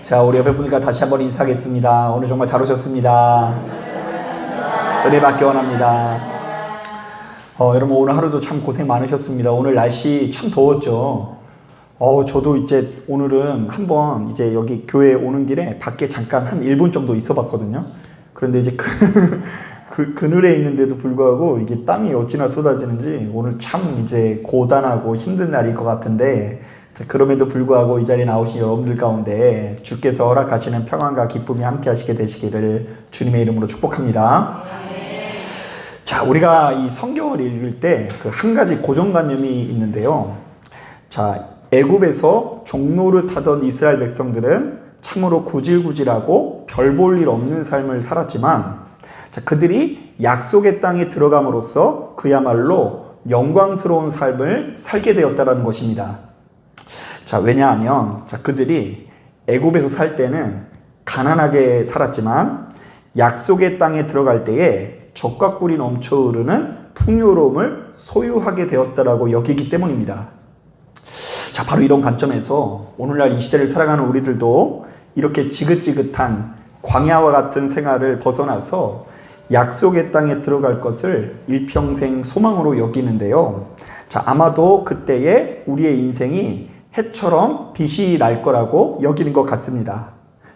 자, 우리 옆에 분과 다시 한번 인사하겠습니다. 오늘 정말 잘 오셨습니다. 은혜 받기 원합니다. 여러분 오늘 하루도 참 고생 많으셨습니다. 오늘 날씨 참 더웠죠. 저도 이제 오늘은 한번 이제 여기 교회 오는 길에 밖에 잠깐 한 1분 정도 있어 봤거든요. 그런데 이제 그늘에 있는데도 불구하고 이게 땀이 어찌나 쏟아지는지 오늘 참 이제 고단하고 힘든 날일 것 같은데, 그럼에도 불구하고 이 자리에 나오신 여러분들 가운데 주께서 허락하시는 평안과 기쁨이 함께 하시게 되시기를 주님의 이름으로 축복합니다. 자, 우리가 이 성경을 읽을 때 그 한 가지 고정관념이 있는데요. 자, 애굽에서 종로를 타던 이스라엘 백성들은 참으로 구질구질하고 별 볼 일 없는 삶을 살았지만, 자, 그들이 약속의 땅에 들어감으로써 그야말로 영광스러운 삶을 살게 되었다는 것입니다. 자, 왜냐하면 그들이 애굽에서 살 때는 가난하게 살았지만 약속의 땅에 들어갈 때에 젖과 꿀이 넘쳐 흐르는 풍요로움을 소유하게 되었다라고 여기기 때문입니다. 자, 바로 이런 관점에서 오늘날 이 시대를 살아가는 우리들도 이렇게 지긋지긋한 광야와 같은 생활을 벗어나서 약속의 땅에 들어갈 것을 일평생 소망으로 여기는데요. 자, 아마도 그때에 우리의 인생이 해처럼 빛이 날 거라고 여기는 것 같습니다.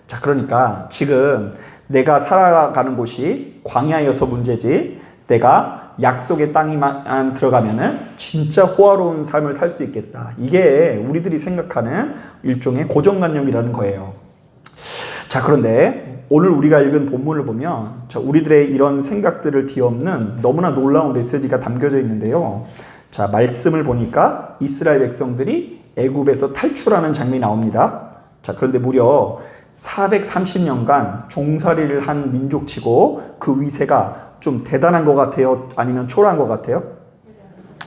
자, 그러니까 지금 내가 살아가는 곳이 광야여서 문제지, 내가 약속의 땅에만 들어가면은 진짜 호화로운 삶을 살 수 있겠다. 이게 우리들이 생각하는 일종의 고정관념이라는 거예요. 자, 그런데 오늘 우리가 읽은 본문을 보면 우리들의 이런 생각들을 뒤엎는 너무나 놀라운 메시지가 담겨져 있는데요. 자, 말씀을 보니까 이스라엘 백성들이 애굽에서 탈출하는 장면이 나옵니다. 자, 그런데 무려 430년간 종살이를 한 민족치고 그 위세가 좀 대단한 것 같아요? 아니면 초라한 것 같아요?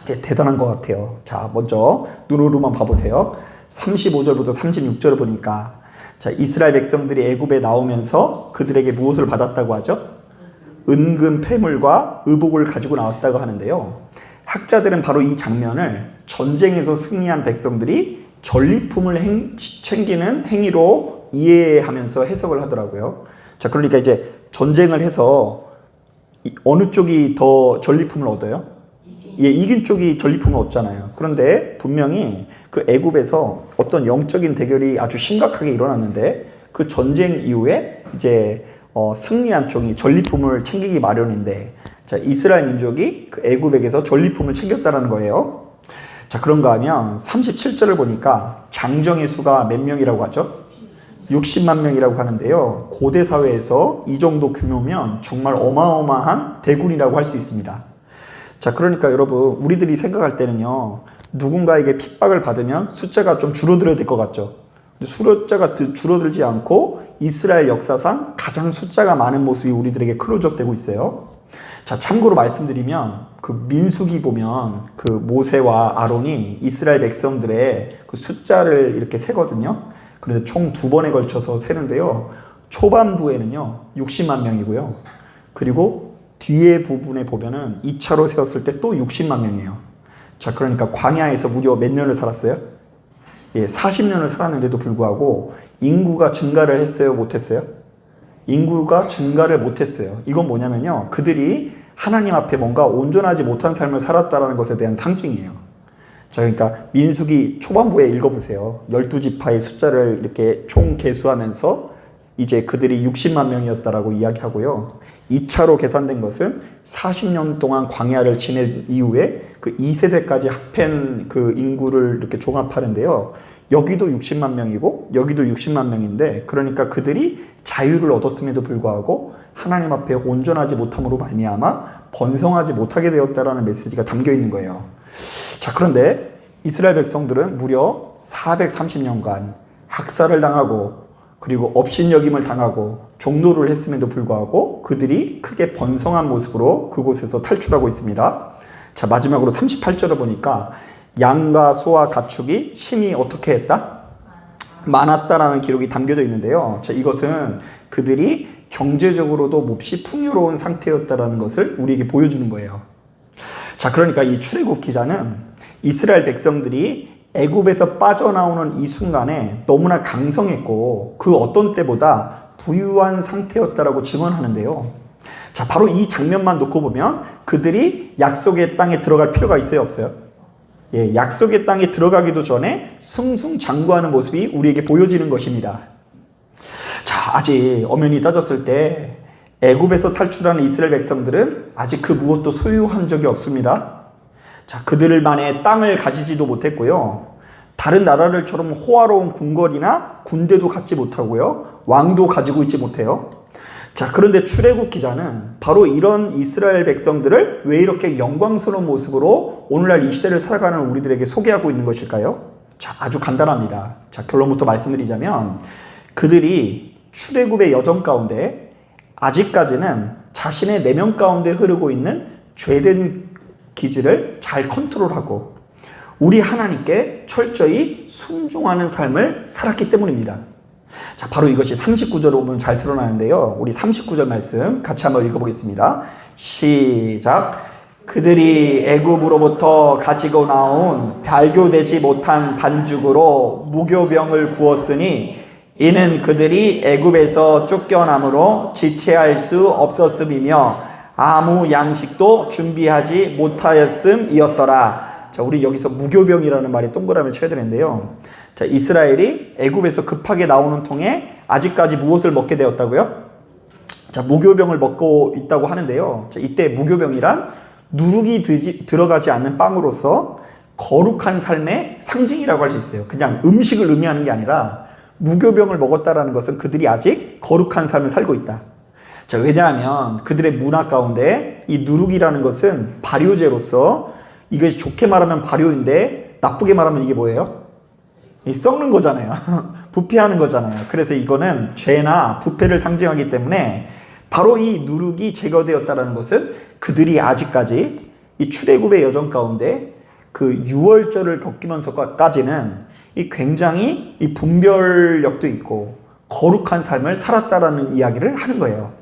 네, 대단한 것 같아요. 자, 먼저 눈으로만 봐보세요. 35절부터 36절을 보니까, 자, 이스라엘 백성들이 애굽에 나오면서 그들에게 무엇을 받았다고 하죠? 은금 패물과 의복을 가지고 나왔다고 하는데요. 학자들은 바로 이 장면을 전쟁에서 승리한 백성들이 전리품을 챙기는 행위로 이해하면서 해석을 하더라고요. 자, 그러니까 이제 전쟁을 해서 어느 쪽이 더 전리품을 얻어요? 이긴 쪽이 전리품을 얻잖아요. 그런데 분명히 그 애굽에서 어떤 영적인 대결이 아주 심각하게 일어났는데, 그 전쟁 이후에 이제 승리한 쪽이 전리품을 챙기기 마련인데, 자, 이스라엘 민족이 그 애굽에게서 전리품을 챙겼다는 거예요. 자, 그런가 하면 37절을 보니까 장정의 수가 몇 명이라고 하죠? 60만 명이라고 하는데요. 고대 사회에서 이 정도 규모면 정말 어마어마한 대군이라고 할 수 있습니다. 자, 그러니까 여러분, 우리들이 생각할 때는요, 누군가에게 핍박을 받으면 숫자가 좀 줄어들어야 될 것 같죠? 근데 숫자가 줄어들지 않고 이스라엘 역사상 가장 숫자가 많은 모습이 우리들에게 클로즈업되고 있어요. 자, 참고로 말씀드리면 그 민수기 보면 그 모세와 아론이 이스라엘 백성들의 그 숫자를 이렇게 세거든요. 그런데 총 2번에 걸쳐서 세는데요. 초반부에는요 60만 명이고요. 그리고 뒤에 부분에 보면은 2차로 세웠을 때 또 60만 명이에요. 자, 그러니까 광야에서 무려 몇 년을 살았어요? 40년을 살았는데도 불구하고 인구가 증가를 했어요? 못했어요? 인구가 증가를 못했어요. 이건 뭐냐면요, 그들이 하나님 앞에 뭔가 온전하지 못한 삶을 살았다는 것에 대한 상징이에요. 자, 그러니까 민수기 초반부에 읽어보세요. 12지파의 숫자를 이렇게 총 계수하면서 이제 그들이 60만 명이었다라고 이야기하고요. 2차로 계산된 것은 40년 동안 광야를 지낸 이후에 그 2세대까지 합한 그 인구를 이렇게 종합하는데요. 여기도 60만 명이고 여기도 60만 명인데, 그러니까 그들이 자유를 얻었음에도 불구하고 하나님 앞에 온전하지 못함으로 말미암아 번성하지 못하게 되었다라는 메시지가 담겨 있는 거예요. 자, 그런데 이스라엘 백성들은 무려 430년간 학살을 당하고 그리고 업신여김을 당하고 종노를 했음에도 불구하고 그들이 크게 번성한 모습으로 그곳에서 탈출하고 있습니다. 자, 마지막으로 38절을 보니까 양과 소와 가축이 심히 어떻게 했다? 많았다라는 기록이 담겨져 있는데요. 자, 이것은 그들이 경제적으로도 몹시 풍요로운 상태였다라는 것을 우리에게 보여주는 거예요. 자, 그러니까 이 출애굽 기자는 이스라엘 백성들이 애굽에서 빠져나오는 이 순간에 너무나 강성했고 그 어떤 때보다 부유한 상태였다라고 증언하는데요. 자, 바로 이 장면만 놓고 보면 그들이 약속의 땅에 들어갈 필요가 있어요, 없어요? 예, 약속의 땅에 들어가기도 전에 승승장구하는 모습이 우리에게 보여지는 것입니다. 자, 아직 엄연히 따졌을 때 애굽에서 탈출하는 이스라엘 백성들은 아직 그 무엇도 소유한 적이 없습니다. 자, 그들만의 땅을 가지지도 못했고요. 다른 나라들처럼 호화로운 궁궐이나 군대도 갖지 못하고요. 왕도 가지고 있지 못해요. 자, 그런데 출애굽 기자는 바로 이런 이스라엘 백성들을 왜 이렇게 영광스러운 모습으로 오늘날 이 시대를 살아가는 우리들에게 소개하고 있는 것일까요? 자, 아주 간단합니다. 자, 결론부터 말씀드리자면 그들이 출애굽의 여정 가운데 아직까지는 자신의 내면 가운데 흐르고 있는 죄된 기질을 잘 컨트롤하고 우리 하나님께 철저히 순종하는 삶을 살았기 때문입니다. 자, 바로 이것이 39절로 보면 잘 드러나는데요. 우리 39절 말씀 같이 한번 읽어보겠습니다. 시작. 그들이 애굽으로부터 가지고 나온 발교되지 못한 반죽으로 무교병을 구웠으니 이는 그들이 애굽에서 쫓겨남으로 지체할 수 없었음이며 아무 양식도 준비하지 못하였음이었더라. 자, 우리 여기서 무교병이라는 말이 동그라미 쳐야 되는데요. 자, 이스라엘이 애굽에서 급하게 나오는 통에 아직까지 무엇을 먹게 되었다고요? 자, 무교병을 먹고 있다고 하는데요. 자, 이때 무교병이란 누룩이 들어가지 않는 빵으로서 거룩한 삶의 상징이라고 할 수 있어요. 그냥 음식을 의미하는 게 아니라 무교병을 먹었다라는 것은 그들이 아직 거룩한 삶을 살고 있다. 자, 왜냐하면 그들의 문화 가운데 이 누룩이라는 것은 발효제로서 이것이 좋게 말하면 발효인데 나쁘게 말하면 이게 뭐예요? 썩는 거잖아요. 부패하는 거잖아요. 그래서 이거는 죄나 부패를 상징하기 때문에 바로 이 누룩이 제거되었다는 것은 그들이 아직까지 이 출애굽의 여정 가운데 그 유월절을 겪으면서까지는 이 굉장히 이 분별력도 있고 거룩한 삶을 살았다라는 이야기를 하는 거예요.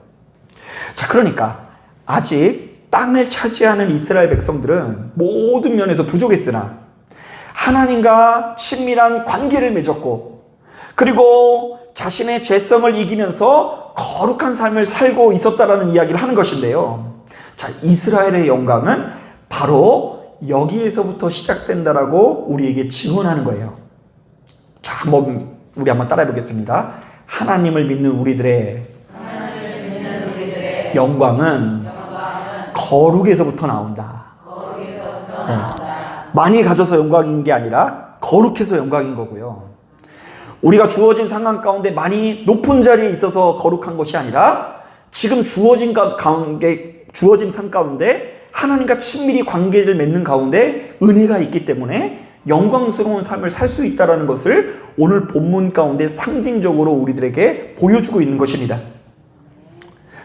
자, 그러니까 아직 땅을 차지하는 이스라엘 백성들은 모든 면에서 부족했으나 하나님과 친밀한 관계를 맺었고 그리고 자신의 죄성을 이기면서 거룩한 삶을 살고 있었다라는 이야기를 하는 것인데요. 자, 이스라엘의 영광은 바로 여기에서부터 시작된다라고 우리에게 증언하는 거예요. 자, 우리 한번 따라해 보겠습니다. 하나님을 믿는 우리들의 영광은 거룩에서부터 나온다. 네. 많이 가져서 영광인 게 아니라 거룩해서 영광인 거고요. 우리가 주어진 상황 가운데 많이 높은 자리에 있어서 거룩한 것이 아니라 지금 주어진 삶 가운데 하나님과 친밀히 관계를 맺는 가운데 은혜가 있기 때문에 영광스러운 삶을 살 수 있다는 것을 오늘 본문 가운데 상징적으로 우리들에게 보여주고 있는 것입니다.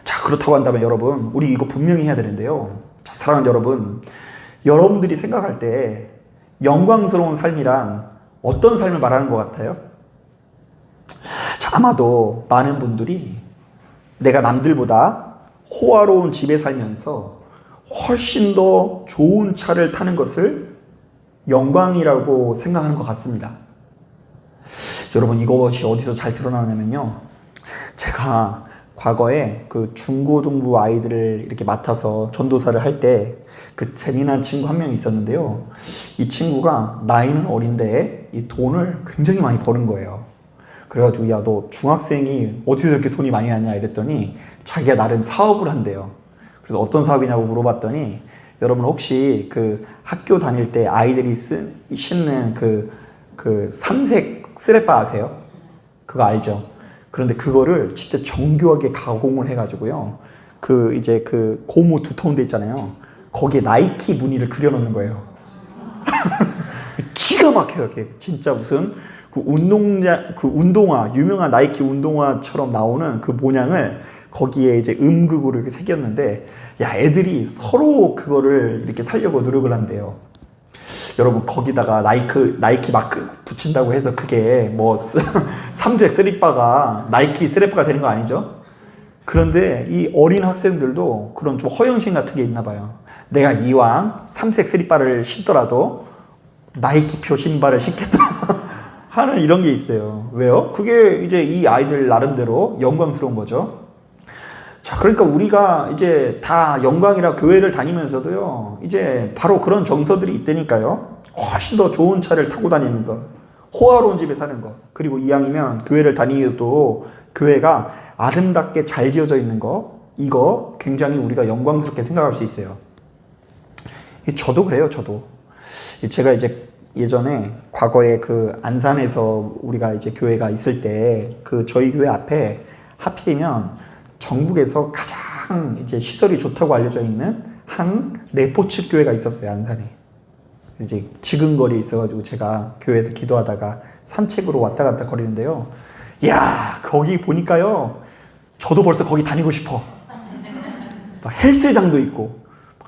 자, 그렇다고 한다면 여러분, 우리 이거 분명히 해야 되는데요. 자, 사랑하는 여러분, 여러분들이 생각할 때 영광스러운 삶이란 어떤 삶을 말하는 것 같아요? 자, 아마도 많은 분들이 내가 남들보다 호화로운 집에 살면서 훨씬 더 좋은 차를 타는 것을 영광이라고 생각하는 것 같습니다. 여러분, 이것이 어디서 잘 드러나냐면요. 제가 과거에 그 중고등부 아이들을 이렇게 맡아서 전도사를 할 때 그 재미난 친구 한 명 있었는데요. 이 친구가 나이는 어린데 이 돈을 굉장히 많이 버는 거예요. 그래가지고 야, 너 중학생이 어디서 이렇게 돈이 많이 났냐 이랬더니 자기가 나름 사업을 한대요. 그래서 어떤 사업이냐고 물어봤더니 여러분 혹시 그 학교 다닐 때 아이들이 신는 그 삼색 스레빠 아세요? 그거 알죠? 그런데 그거를 진짜 정교하게 가공을 해가지고요. 이제 고무 두터운 데 있잖아요. 거기에 나이키 무늬를 그려놓는 거예요. 기가 막혀요. 진짜 무슨 운동화, 유명한 나이키 운동화처럼 나오는 그 모양을 거기에 이제 음극으로 이렇게 새겼는데, 야, 애들이 서로 그거를 이렇게 살려고 노력을 한대요. 여러분, 거기다가 나이키 마크 붙인다고 해서 그게 뭐 삼색 스리퍼가 나이키 스리퍼가 되는 거 아니죠? 그런데 이 어린 학생들도 그런 좀 허영심 같은 게 있나 봐요. 내가 이왕 삼색 스리퍼를 신더라도 나이키표 신발을 신겠다 하는 이런 게 있어요. 왜요? 그게 이제 이 아이들 나름대로 영광스러운 거죠. 자, 그러니까 우리가 이제 다 영광이라 교회를 다니면서도요, 이제 바로 그런 정서들이 있다니까요. 훨씬 더 좋은 차를 타고 다니는 거, 호화로운 집에 사는 거, 그리고 이왕이면 교회를 다니도 교회가 아름답게 잘 지어져 있는 거, 이거 굉장히 우리가 영광스럽게 생각할 수 있어요. 저도 그래요, 저도. 제가 이제 예전에 과거에 그 안산에서 우리가 이제 교회가 있을 때 그 저희 교회 앞에 하필이면 전국에서 가장 이제 시설이 좋다고 알려져 있는 한 레포츠 교회가 있었어요, 안산에. 이제 지근거리에 있어가지고 제가 교회에서 기도하다가 산책으로 왔다 갔다 거리는데요. 이야, 거기 보니까요, 저도 벌써 거기 다니고 싶어. 막 헬스장도 있고,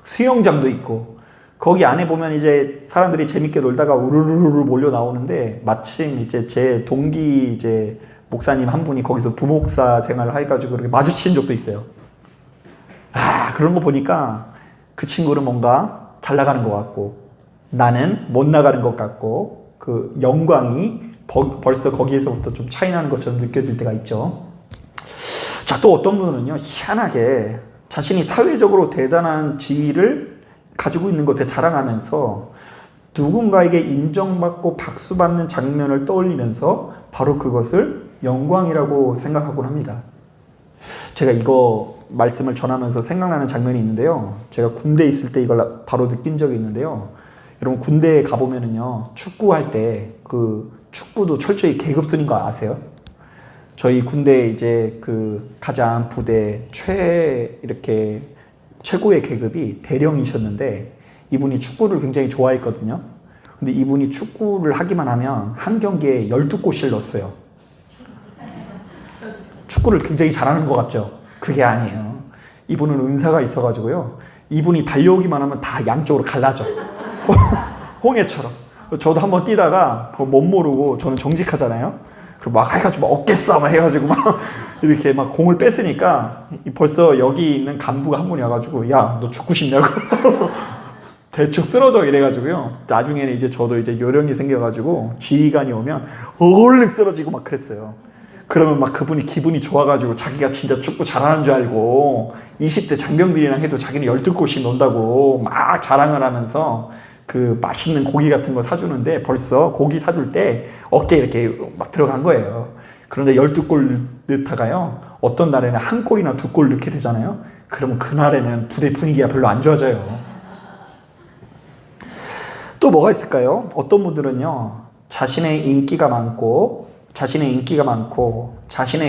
수영장도 있고, 거기 안에 보면 이제 사람들이 재밌게 놀다가 우르르르 몰려 나오는데, 마침 이제 제 동기 이제 목사님 한 분이 거기서 부목사 생활을 해가지고 그렇게 마주친 적도 있어요. 아, 그런 거 보니까 그 친구는 뭔가 잘 나가는 것 같고, 나는 못 나가는 것 같고, 그 영광이 벌써 거기에서부터 좀 차이 나는 것처럼 느껴질 때가 있죠. 자, 또 어떤 분은요, 희한하게 자신이 사회적으로 대단한 지위를 가지고 있는 것에 자랑하면서 누군가에게 인정받고 박수받는 장면을 떠올리면서 바로 그것을 영광이라고 생각하곤 합니다. 제가 이거 말씀을 전하면서 생각나는 장면이 있는데요. 제가 군대에 있을 때 이걸 바로 느낀 적이 있는데요. 여러분, 군대에 가보면은요, 축구할 때 그 축구도 철저히 계급 순인 거 아세요? 저희 군대 이제 그 가장 부대 최고의 계급이 대령이셨는데, 이분이 축구를 굉장히 좋아했거든요. 근데 이분이 축구를 하기만 하면 한 경기에 12골씩을 넣었어요. 축구를 굉장히 잘하는 것 같죠? 그게 아니에요. 이분은 은사가 있어가지고요, 이분이 달려오기만 하면 다 양쪽으로 갈라져. 홍해처럼. 저도 한번 뛰다가 못 모르고, 저는 정직하잖아요. 그리고 막 해가지고 막 어깨싸움 해가지고 막 이렇게 막 공을 뺐으니까 벌써 여기 있는 간부가 한 분이 와가지고, 야, 너 죽고 싶냐고. 대충 쓰러져 이래가지고요. 나중에는 이제 저도 이제 요령이 생겨가지고 지휘관이 오면 얼른 쓰러지고 막 그랬어요. 그러면 막 그분이 기분이 좋아가지고 자기가 진짜 축구 잘하는 줄 알고 20대 장병들이랑 해도 자기는 12골씩 넣는다고 막 자랑을 하면서 그 맛있는 고기 같은 거 사주는데, 벌써 고기 사줄 때 어깨에 이렇게 막 들어간 거예요. 그런데 12골 넣다가요, 어떤 날에는 한 골이나 2골 넣게 되잖아요. 그러면 그날에는 부대 분위기가 별로 안 좋아져요. 또 뭐가 있을까요? 어떤 분들은요, 자신의 인기가 많고 자신의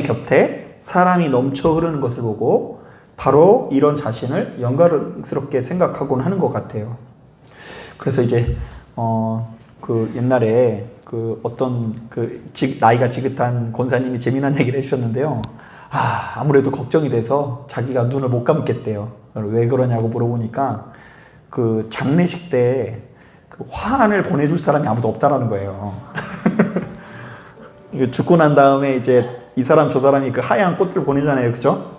곁에 사람이 넘쳐 흐르는 것을 보고 바로 이런 자신을 영광스럽게 생각하곤 하는 것 같아요. 그래서 이제 그 옛날에 그 어떤 나이가 지긋한 권사님이 재미난 얘기를 해주셨는데요. 아무래도 걱정이 돼서 자기가 눈을 못 감겠대요. 왜 그러냐고 물어보니까 그 장례식 때 그 화환을 보내줄 사람이 아무도 없다라는 거예요. 죽고 난 다음에 이제 이 사람 저 사람이 그 하얀 꽃들 보내잖아요, 그죠?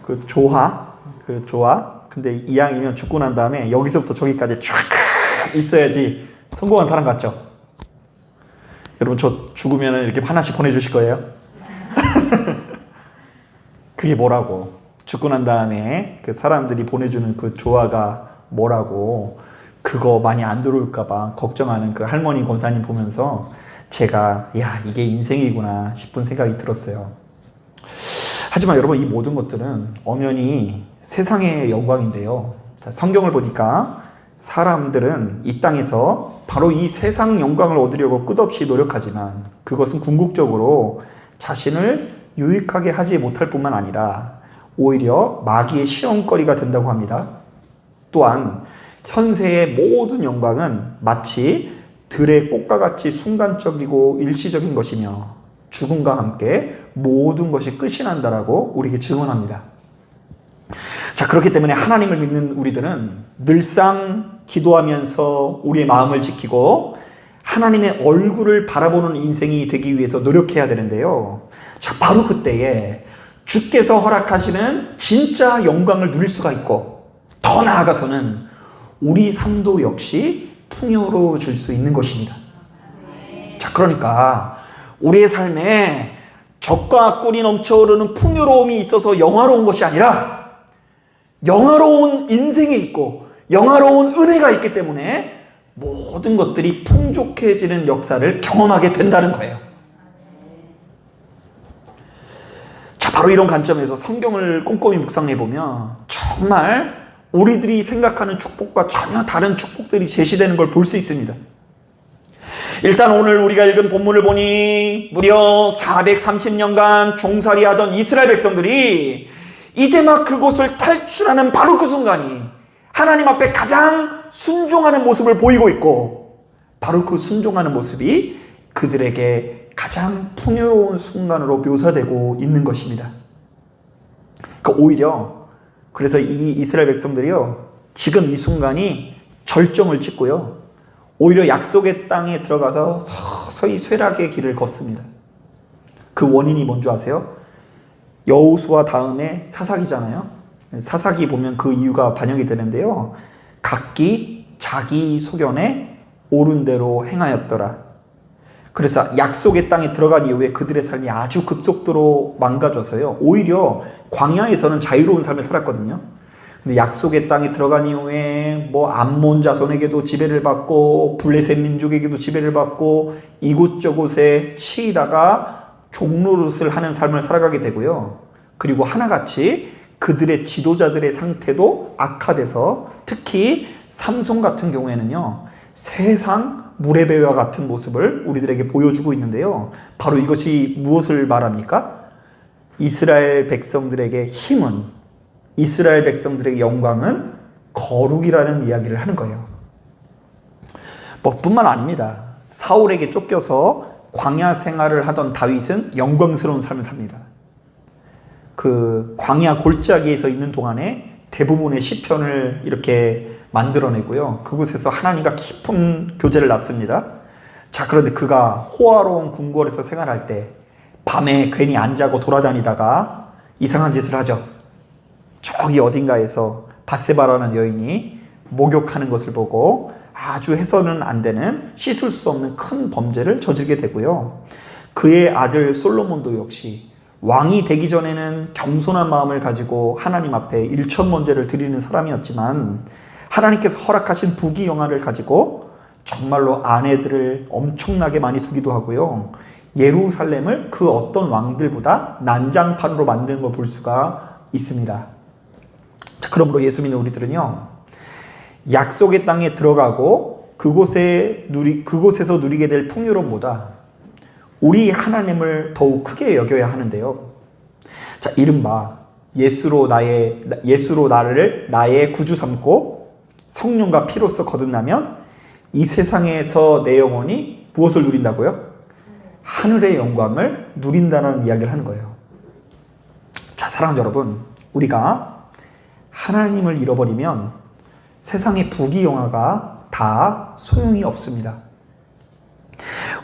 그 조화. 근데 이왕이면 죽고 난 다음에 여기서부터 저기까지 쫙 있어야지 성공한 사람 같죠? 여러분, 저 죽으면 이렇게 하나씩 보내주실 거예요? 그게 뭐라고? 죽고 난 다음에 그 사람들이 보내주는 그 조화가 뭐라고? 그거 많이 안 들어올까봐 걱정하는 그 할머니 권사님 보면서 제가, 야, 이게 인생이구나 싶은 생각이 들었어요. 하지만 여러분, 이 모든 것들은 엄연히 세상의 영광인데요. 성경을 보니까 사람들은 이 땅에서 바로 이 세상 영광을 얻으려고 끝없이 노력하지만 그것은 궁극적으로 자신을 유익하게 하지 못할 뿐만 아니라 오히려 마귀의 시험거리가 된다고 합니다. 또한 현세의 모든 영광은 마치 들의 꽃과 같이 순간적이고 일시적인 것이며 죽음과 함께 모든 것이 끝이 난다라고 우리에게 증언합니다. 자, 그렇기 때문에 하나님을 믿는 우리들은 늘상 기도하면서 우리의 마음을 지키고 하나님의 얼굴을 바라보는 인생이 되기 위해서 노력해야 되는데요. 자, 바로 그때에 주께서 허락하시는 진짜 영광을 누릴 수가 있고, 더 나아가서는 우리 삶도 역시 풍요로워질 수 있는 것입니다. 자, 그러니까 우리의 삶에 적과 꿀이 넘쳐흐르는 풍요로움이 있어서 영화로운 것이 아니라 영화로운 인생이 있고 영화로운 은혜가 있기 때문에 모든 것들이 풍족해지는 역사를 경험하게 된다는 거예요. 자, 바로 이런 관점에서 성경을 꼼꼼히 묵상해보면 정말 우리들이 생각하는 축복과 전혀 다른 축복들이 제시되는 걸 볼 수 있습니다. 일단 오늘 우리가 읽은 본문을 보니 무려 430년간 종살이하던 이스라엘 백성들이 이제 막 그곳을 탈출하는 바로 그 순간이 하나님 앞에 가장 순종하는 모습을 보이고 있고, 바로 그 순종하는 모습이 그들에게 가장 풍요로운 순간으로 묘사되고 있는 것입니다. 그러니까 오히려 그래서 이 이스라엘 백성들이요, 지금 이 순간이 절정을 찍고요, 오히려 약속의 땅에 들어가서 서서히 쇠락의 길을 걷습니다. 그 원인이 뭔지 아세요? 여호수아 다음에 사사기잖아요. 사사기 보면 그 이유가 반영이 되는데요. 각기 자기 소견에 옳은 대로 행하였더라. 그래서 약속의 땅에 들어간 이후에 그들의 삶이 아주 급속도로 망가져서요, 오히려 광야에서는 자유로운 삶을 살았거든요. 근데 약속의 땅에 들어간 이후에 뭐 암몬 자손에게도 지배를 받고 블레셋 민족에게도 지배를 받고 이곳저곳에 치이다가 종노릇을 하는 삶을 살아가게 되고요. 그리고 하나같이 그들의 지도자들의 상태도 악화돼서 특히 삼손 같은 경우에는요, 세상 물의 배와 같은 모습을 우리들에게 보여주고 있는데요. 바로 이것이 무엇을 말합니까? 이스라엘 백성들에게 힘은, 이스라엘 백성들의 영광은 거룩이라는 이야기를 하는 거예요. 뭐 뿐만 아닙니다. 사울에게 쫓겨서 광야 생활을 하던 다윗은 영광스러운 삶을 삽니다. 그 광야 골짜기에서 있는 동안에 대부분의 시편을 이렇게 만들어내고요, 그곳에서 하나님과 깊은 교제를 낳습니다. 자, 그런데 그가 호화로운 궁궐에서 생활할 때 밤에 괜히 안 자고 돌아다니다가 이상한 짓을 하죠. 저기 어딘가에서 밧세바라는 여인이 목욕하는 것을 보고 아주 해서는 안 되는, 씻을 수 없는 큰 범죄를 저지르게 되고요. 그의 아들 솔로몬도 역시 왕이 되기 전에는 겸손한 마음을 가지고 하나님 앞에 일천번제를 드리는 사람이었지만 하나님께서 허락하신 부귀영화를 가지고 정말로 아내들을 엄청나게 많이 두기도 하고요, 예루살렘을 그 어떤 왕들보다 난장판으로 만드는 걸 볼 수가 있습니다. 자, 그러므로 예수 믿는 우리들은요, 약속의 땅에 들어가고 그곳에서 누리게 될 풍요로움보다 우리 하나님을 더욱 크게 여겨야 하는데요. 자, 이른바 예수로 나를 나의 구주 삼고 성령과 피로써 거듭나면 이 세상에서 내 영혼이 무엇을 누린다고요? 하늘의 영광을 누린다는 이야기를 하는 거예요. 자, 사랑하는 여러분, 우리가 하나님을 잃어버리면 세상의 부귀영화가 다 소용이 없습니다.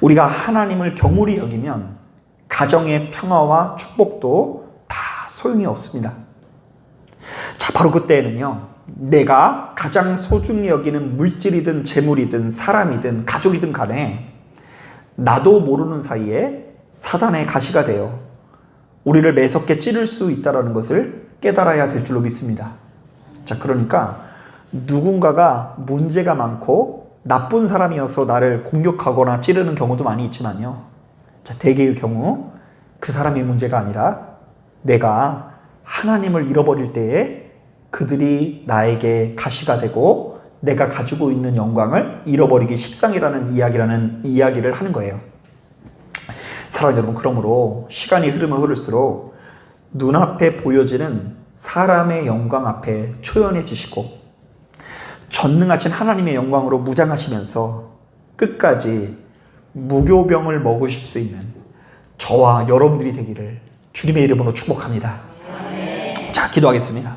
우리가 하나님을 경홀히 여기면 가정의 평화와 축복도 다 소용이 없습니다. 자, 바로 그때에는요, 내가 가장 소중히 여기는 물질이든 재물이든 사람이든 가족이든 간에 나도 모르는 사이에 사단의 가시가 되어 우리를 매섭게 찌를 수 있다는 것을 깨달아야 될 줄로 믿습니다. 자, 그러니까 누군가가 문제가 많고 나쁜 사람이어서 나를 공격하거나 찌르는 경우도 많이 있지만요, 자, 대개의 경우 그 사람의 문제가 아니라 내가 하나님을 잃어버릴 때에 그들이 나에게 가시가 되고 내가 가지고 있는 영광을 잃어버리기 십상이라는 이야기를 하는 거예요. 사랑하는 여러분, 그러므로 시간이 흐르면 흐를수록 눈앞에 보여지는 사람의 영광 앞에 초연해지시고 전능하신 하나님의 영광으로 무장하시면서 끝까지 무교병을 먹으실 수 있는 저와 여러분들이 되기를 주님의 이름으로 축복합니다. 자, 기도하겠습니다.